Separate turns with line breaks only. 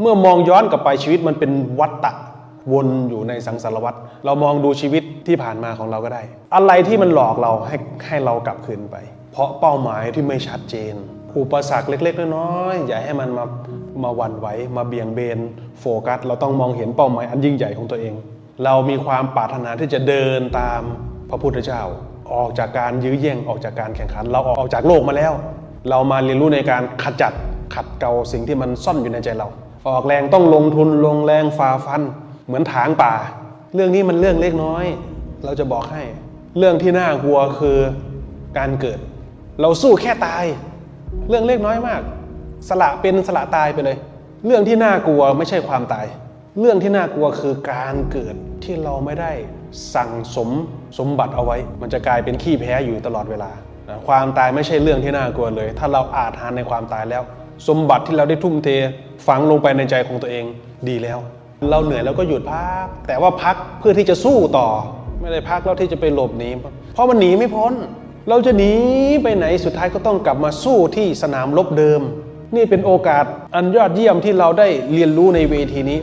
เมื่อมองย้อนกลับไปชีวิตมันเป็นวัฏฏะวนอยู่ในสังสารวัฏเรามองดูชีวิตที่ผ่านมาของเราก็ได้อะไรที่มันหลอกเราให้เรากลับคืนไปเพราะเป้าหมายที่ไม่ชัดเจนอุปสรรคเล็กๆน้อยๆอย่าให้มันมาหวั่นไหวมาเบี่ยงเบนโฟกัสเราต้องมองเห็นเป้าหมายอันยิ่งใหญ่ของตัวเองเรามีความปรารถนาที่จะเดินตามพระพุทธเจ้าออกจากการยื้อแย่งออกจากการแข่งขันเราออกจากโลกมาแล้วเรามาเรียนรู้ในการขัดเกลาสิ่งที่มันซ่อนอยู่ในใจเราออกแรงต้องลงทุนลงแรงฝ่าฟันเหมือนถางป่าเรื่องนี้มันเรื่องเล็กน้อยเราจะบอกให้เรื่องที่น่ากลัวคือการเกิดเราสู้แค่ตายเรื่องเล็กน้อยมากสละเป็นสละตายไปเลยเรื่องที่น่ากลัวไม่ใช่ความตายเรื่องที่น่ากลัวคือการเกิดที่เราไม่ได้สั่งสมบัติเอาไว้มันจะกลายเป็นขี้แพ้อยู่ตลอดเวลาความตายไม่ใช่เรื่องที่น่ากลัวเลยถ้าเราอาจหารในความตายแล้วสมบัติที่เราได้ทุ่มเทฝังลงไปในใจของตัวเองดีแล้วเราเหนื่อยแล้วก็หยุดพักแต่ว่าพักเพื่อที่จะสู้ต่อไม่ได้พักแล้วที่จะไปหลบหนีเพราะมันหนีไม่พ้นเราจะหนีไปไหนสุดท้ายก็ต้องกลับมาสู้ที่สนามรบเดิมนี่เป็นโอกาสอันยอดเยี่ยมที่เราได้เรียนรู้ในเวทีนี้